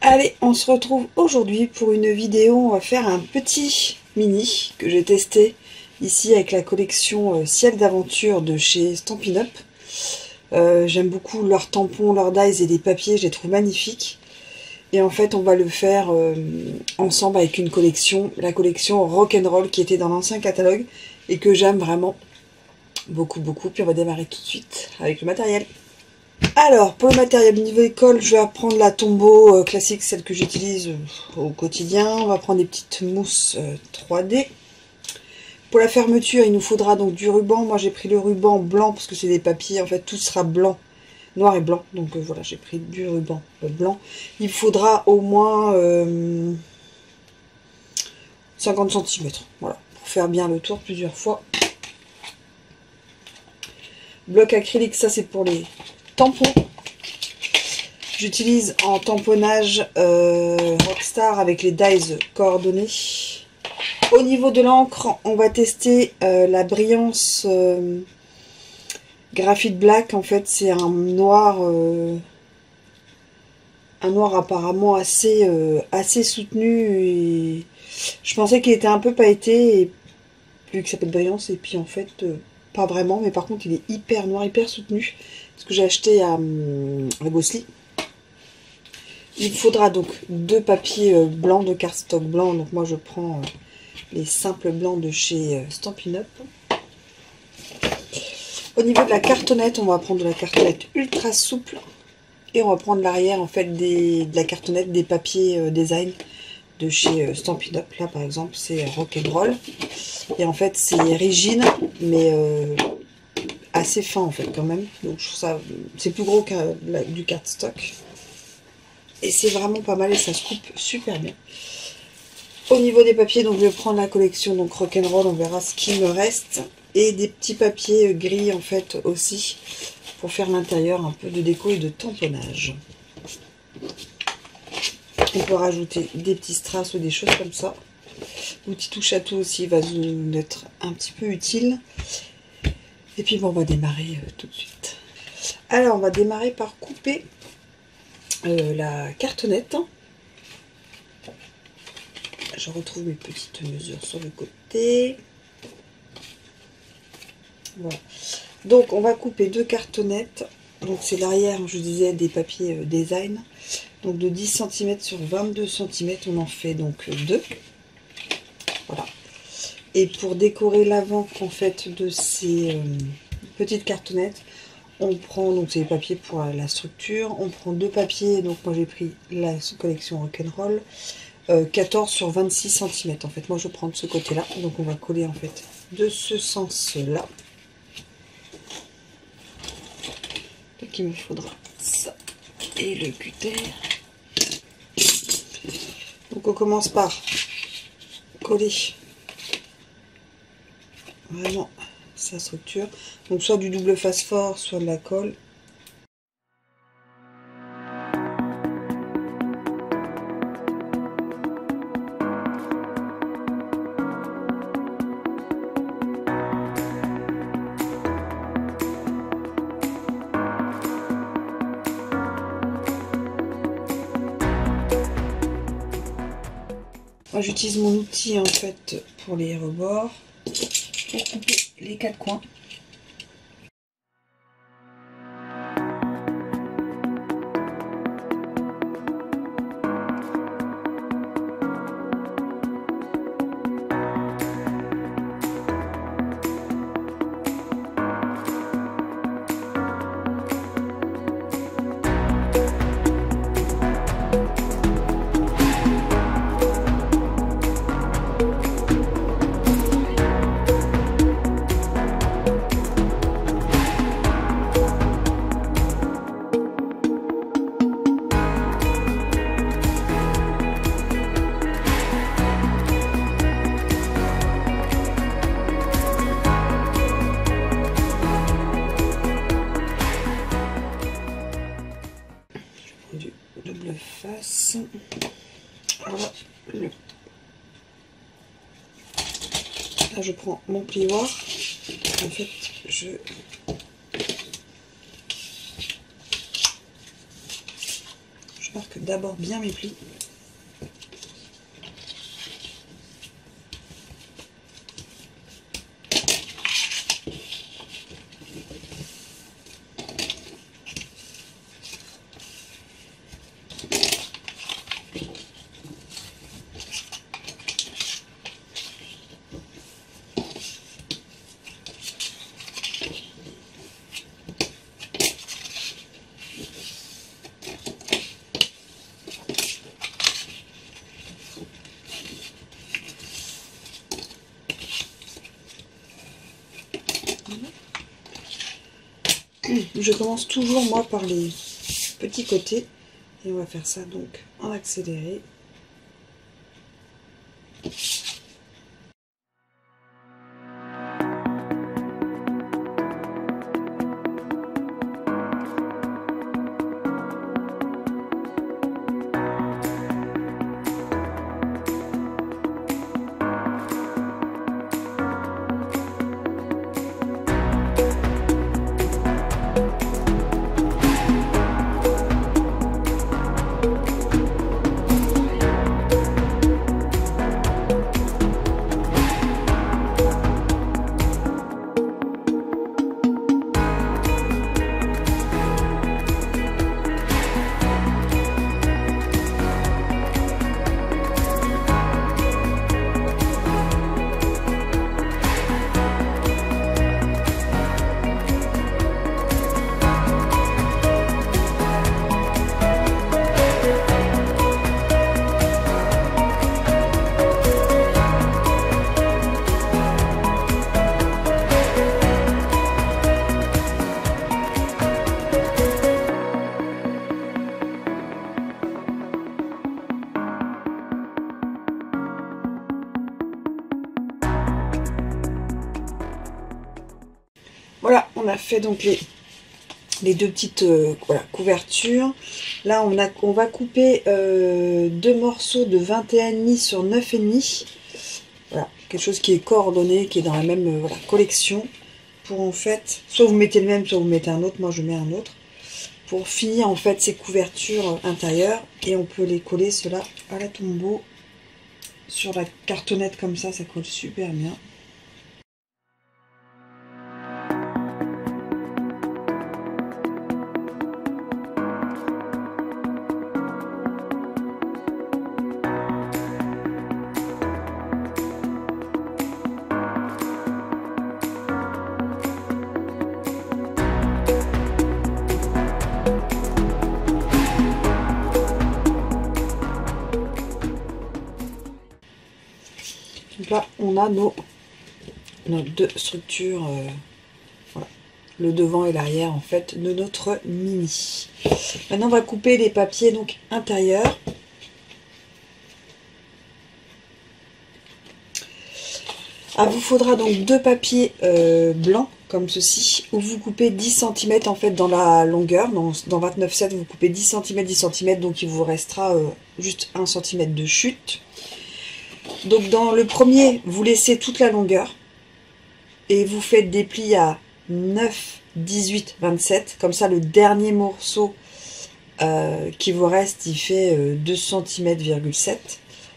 Allez, on se retrouve aujourd'hui pour une vidéo. On va faire un petit mini que j'ai testé ici avec la collection Ciel d'aventure de chez Stampin' Up. J'aime beaucoup leurs tampons, leurs dies et les papiers, je les trouve magnifiques. Et en fait, on va le faire ensemble avec une collection, la collection Rock'n'Roll qui était dans l'ancien catalogue et que j'aime vraiment beaucoup. Puis on va démarrer tout de suite avec le matériel. Alors, pour le matériel niveau école, je vais prendre la Tombow classique, celle que j'utilise au quotidien. On va prendre des petites mousses 3D. Pour la fermeture, il nous faudra donc du ruban. Moi, j'ai pris le ruban blanc parce que c'est des papiers. En fait, tout sera blanc, noir et blanc. Donc voilà, j'ai pris du ruban blanc. Il faudra au moins 50 cm. Voilà, pour faire bien le tour plusieurs fois. Bloc acrylique, ça c'est pour les tampons. J'utilise en tamponnage Rockstar avec les dies coordonnés. Au niveau de l'encre, on va tester la Brillance Graphite Black. En fait, c'est un noir apparemment assez soutenu. Et je pensais qu'il était un peu pailleté, et vu qu'il s'appelle Brillance, et puis en fait, pas vraiment. Mais par contre, il est hyper noir, hyper soutenu. Ce que j'ai acheté à Bossely. Il faudra donc deux papiers blancs, de cardstock blanc. Donc moi je prends les simples blancs de chez Stampin' Up. Au niveau de la cartonnette, on va prendre de la cartonnette ultra souple. Et on va prendre l'arrière en fait de la cartonnette des papiers design de chez Stampin' Up. Là par exemple c'est Rock'n'Roll. Et en fait c'est rigide mais assez fin en fait quand même. Donc je trouve ça, c'est plus gros que du cardstock. Et c'est vraiment pas mal et ça se coupe super bien. Au niveau des papiers, donc je vais prendre la collection donc Rock'n'Roll, on verra ce qui me reste. Et des petits papiers gris en fait aussi, pour faire l'intérieur un peu de déco et de tamponnage. On peut rajouter des petits strass ou des choses comme ça. L'outil touche à tout aussi va nous être un petit peu utile. Et puis bon, on va démarrer tout de suite. Alors on va démarrer par couper la cartonnette. Je retrouve mes petites mesures sur le côté. Voilà. Donc on va couper deux cartonnettes. Donc c'est l'arrière, je disais, des papiers design. Donc de 10 cm sur 22 cm, on en fait donc deux. Voilà. Et pour décorer l'avant en fait de ces petites cartonnettes, on prend, donc c'est les papiers pour la structure, on prend deux papiers, donc moi j'ai pris la collection Rock'n'Roll, 14 sur 26 cm. En fait, moi je prends de ce côté-là, donc on va coller en fait de ce sens-là. Donc il me faudra ça et le cutter. Donc on commence par coller vraiment sa structure, donc soit du double face fort, soit de la colle. Moi j'utilise mon outil en fait pour les rebords, pour couper les quatre coins. Du double face. Voilà. Là je prends mon plioir. En fait je marque d'abord bien mes plis. Je commence toujours moi par les petits côtés et on va faire ça donc en accéléré. Voilà, on a fait donc les deux petites voilà, couvertures. Là, on va couper deux morceaux de 21,5 sur 9,5. Voilà, quelque chose qui est coordonné, qui est dans la même voilà, collection. Pour en fait, soit vous mettez le même, soit vous mettez un autre. Moi, je mets un autre. Pour finir en fait ces couvertures intérieures. Et on peut les coller cela à la Tombow. Sur la cartonnette comme ça colle super bien. Donc là, on a nos deux structures, voilà, le devant et l'arrière en fait de notre mini. Maintenant, on va couper les papiers donc intérieurs. Ah, vous faudra donc deux papiers blancs comme ceci, où vous coupez 10 cm en fait dans la longueur. Dans 29,7, vous coupez 10 cm, 10 cm, donc il vous restera juste 1 cm de chute. Donc dans le premier, vous laissez toute la longueur et vous faites des plis à 9, 18, 27. Comme ça, le dernier morceau qui vous reste, il fait 2 cm,7. Donc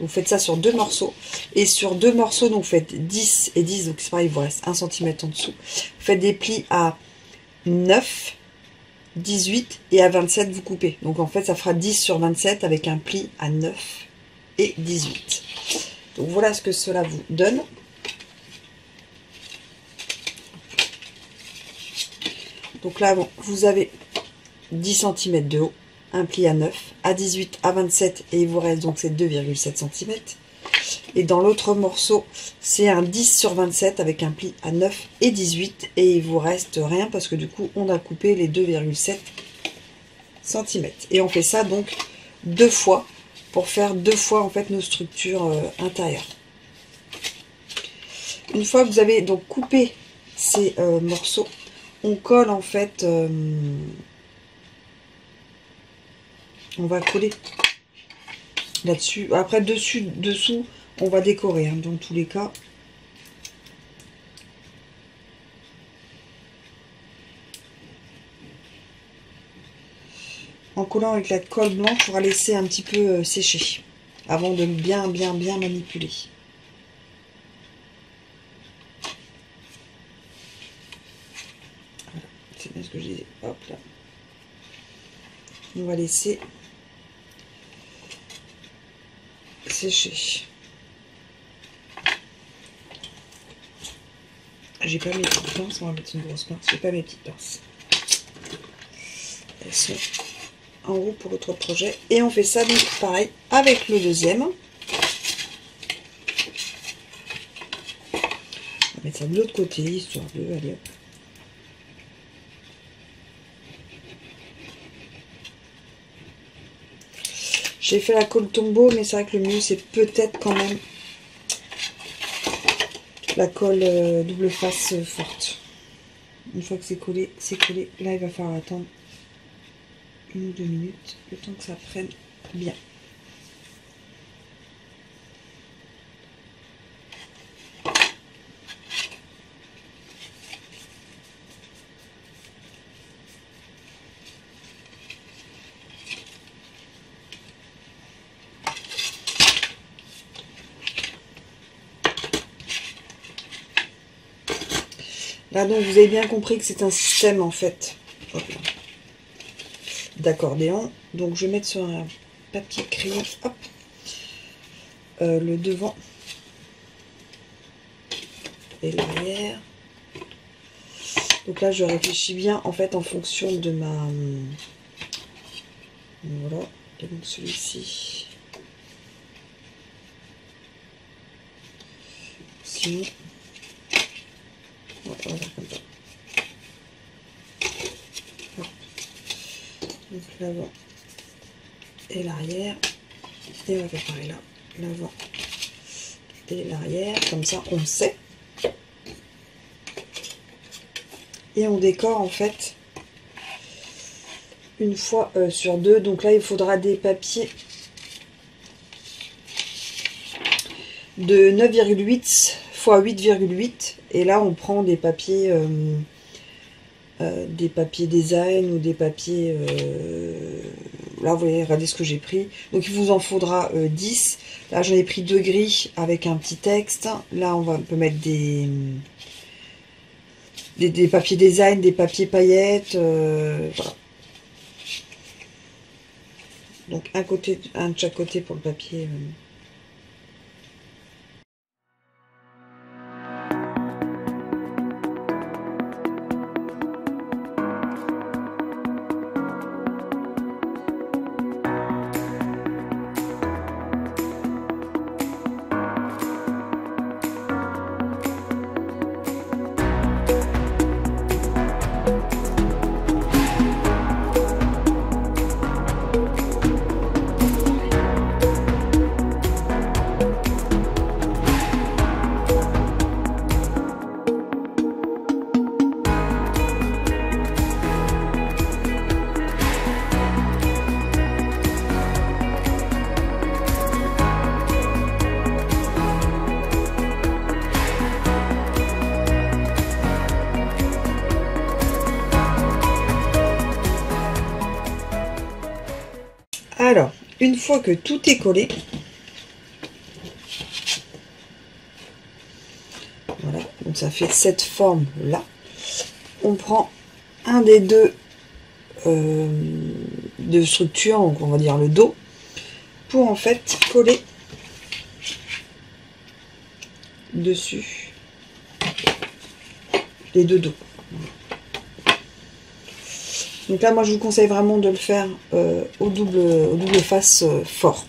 vous faites ça sur deux morceaux. Et sur deux morceaux, donc vous faites 10 et 10, donc c'est pareil, il vous reste 1 cm en dessous. Vous faites des plis à 9, 18 et à 27, vous coupez. Donc en fait, ça fera 10 sur 27 avec un pli à 9 et 18. Donc voilà ce que cela vous donne. Donc là, bon, vous avez 10 cm de haut, un pli à 9, à 18, à 27, et il vous reste donc ces 2,7 cm. Et dans l'autre morceau, c'est un 10 sur 27 avec un pli à 9 et 18, et il vous reste rien parce que du coup, on a coupé les 2,7 cm. Et on fait ça donc deux fois, pour faire deux fois en fait nos structures intérieures. Une fois que vous avez donc coupé ces morceaux, on colle en fait, on va coller là-dessus. Après dessous, on va décorer hein, dans tous les cas. en collant avec la colle blanche, on va laisser un petit peu sécher avant de bien manipuler. Voilà, c'est bien ce que je disais. Hop là. On va laisser sécher. J'ai pas mes petites pinces, on va mettre une grosse pince. J'ai pas mes petites pinces. Elles sont en haut pour l'autre projet. Et on fait ça donc pareil avec le deuxième. On va mettre ça de l'autre côté, histoire de... Allez hop. J'ai fait la colle tombeau, mais c'est vrai que le mieux, c'est peut-être quand même la colle double face forte. Une fois que c'est collé, c'est collé. Là, il va falloir attendre 1 ou 2 minutes, le temps que ça prenne bien. Là, donc, vous avez bien compris que c'est un système, en fait, d'accordéon. Donc, je vais mettre sur un papier crayon, hop, le devant et l'arrière. Donc là, je réfléchis bien, en fait, en fonction de ma... Voilà, et donc celui-ci. Sinon... Voilà, comme ça. Donc l'avant et l'arrière. Et on va faire pareil là. L'avant et l'arrière. Comme ça, on sait. Et on décore en fait une fois sur deux. Donc là, il faudra des papiers de 9,8 x 8,8. Et là, on prend des papiers design ou des papiers... là, vous voyez, regardez ce que j'ai pris. Donc, il vous en faudra 10. Là, j'en ai pris 2 gris avec un petit texte. Là, on peut mettre des papiers design, des papiers paillettes. Voilà. Donc, un de chaque côté pour le papier... Alors, une fois que tout est collé, voilà, donc ça fait cette forme-là. On prend un des deux de structure, donc on va dire le dos, pour en fait coller dessus les deux dos. Donc là, moi, je vous conseille vraiment de le faire au double face fort.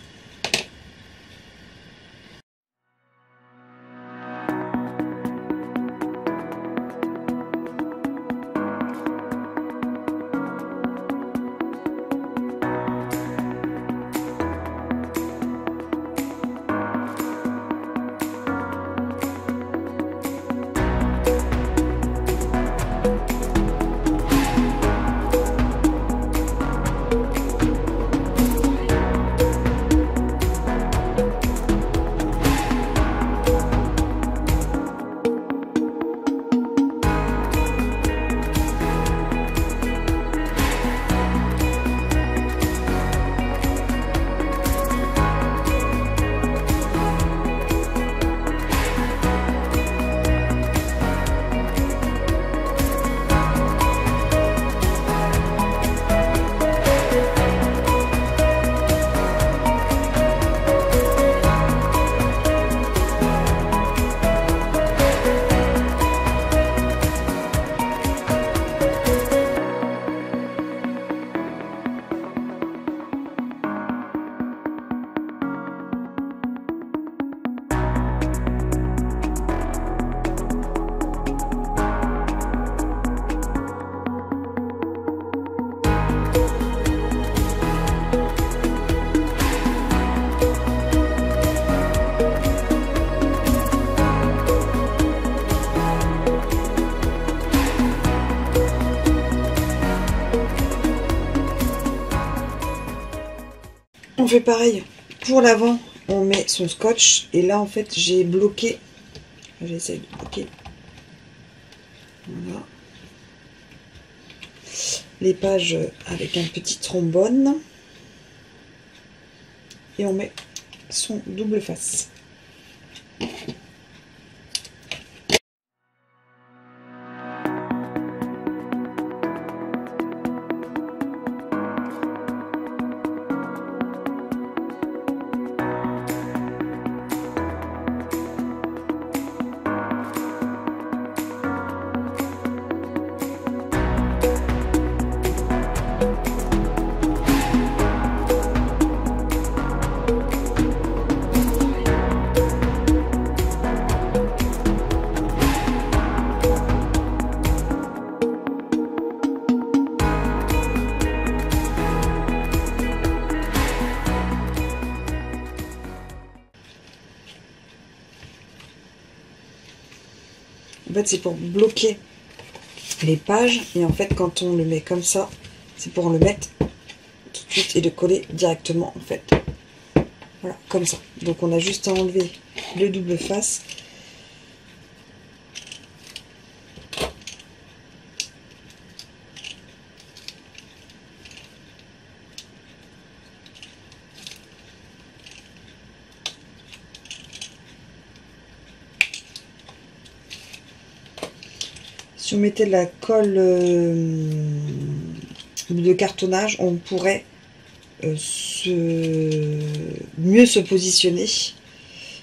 On fait pareil pour l'avant, on met son scotch et là en fait j'ai bloqué, j'essaie de bloquer, voilà, les pages avec un petit trombone et on met son double face. En fait, c'est pour bloquer les pages. Et en fait, quand on le met comme ça, c'est pour le mettre tout de suite et le coller directement, en fait. Voilà, comme ça. Donc, on a juste à enlever le double face. Si on mettait de la colle de cartonnage, on pourrait mieux se positionner.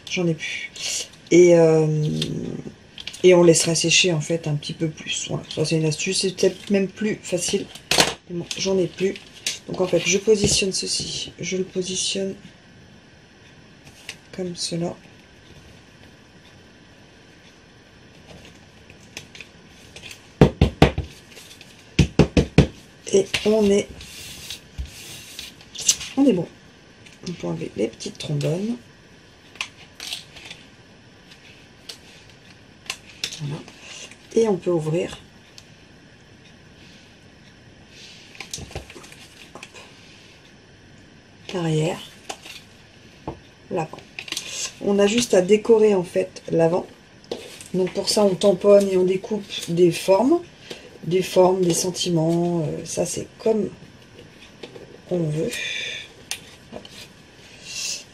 J'en ai plus. Et on laisserait sécher en fait un petit peu plus. Voilà, ça c'est une astuce. C'est peut-être même plus facile. Bon, j'en ai plus. Donc en fait, je positionne ceci. Je le positionne comme cela. Et on est bon. On peut enlever les petites trombones. Voilà. Et on peut ouvrir. L'arrière, l'avant. On a juste à décorer en fait l'avant. Donc pour ça, on tamponne et on découpe des formes, des sentiments. Ça, c'est comme on veut.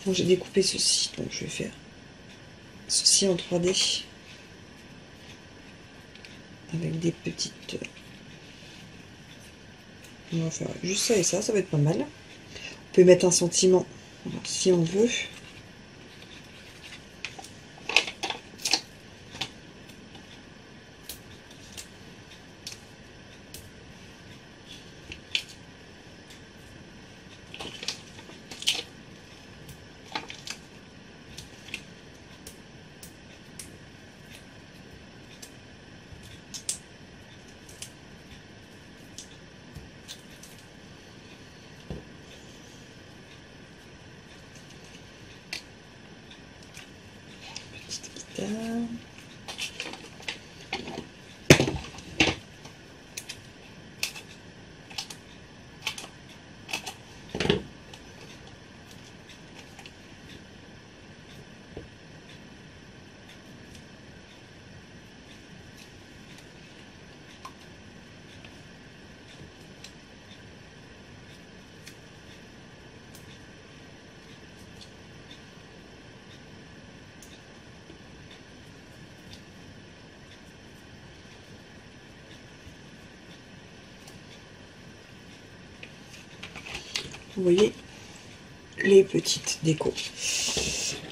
Bon, j'ai découpé ceci, donc je vais faire ceci en 3D avec des petites. On va faire juste ça et ça va être pas mal. On peut mettre un sentiment si on veut. Vous voyez les petites décos.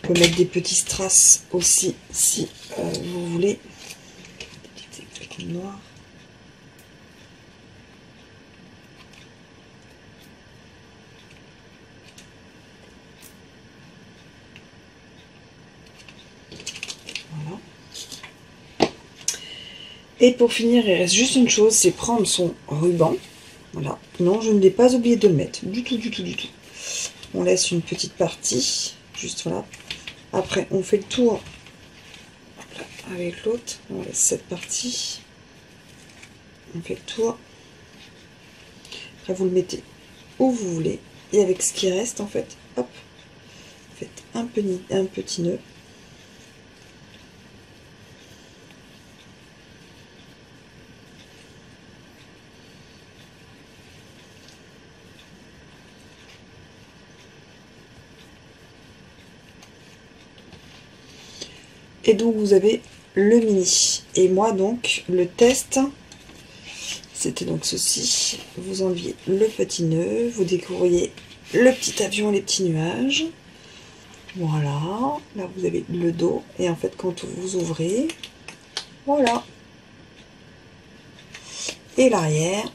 On peut mettre des petits strass aussi si vous voulez. Des petites aiguilles noires. Voilà. Et pour finir, il reste juste une chose, c'est prendre son ruban. Voilà. Non, je ne l'ai pas oublié de le mettre. Du tout, du tout, du tout. On laisse une petite partie. Juste voilà. Après, on fait le tour avec l'autre. On laisse cette partie. On fait le tour. Après, vous le mettez où vous voulez. Et avec ce qui reste, en fait, hop, faites un petit nœud. Et donc vous avez le mini. Et moi donc le test, c'était donc ceci. Vous enlevez le petit nœud, vous découvriez le petit avion, les petits nuages. Voilà, là vous avez le dos. Et en fait quand vous ouvrez, voilà. Et l'arrière.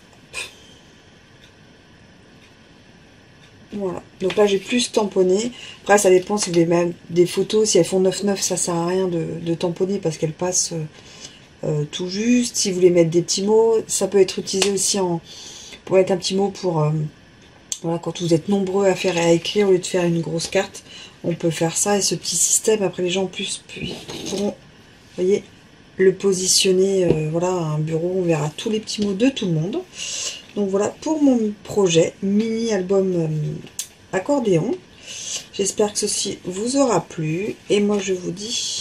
Voilà, donc là j'ai plus tamponné. Après ça dépend si vous voulez même des photos, si elles font 9,9, ça sert à rien de tamponner parce qu'elles passent tout juste. Si vous voulez mettre des petits mots, ça peut être utilisé aussi pour mettre un petit mot pour voilà, quand vous êtes nombreux à faire et à écrire au lieu de faire une grosse carte, on peut faire ça. Et ce petit système, après les gens en plus pourront, vous voyez, le positionner, voilà, à un bureau, on verra tous les petits mots de tout le monde. Donc voilà pour mon projet mini album accordéon. J'espère que ceci vous aura plu et moi je vous dis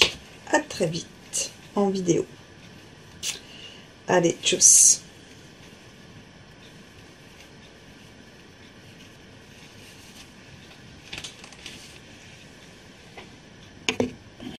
à très vite en vidéo. Allez, tchuss!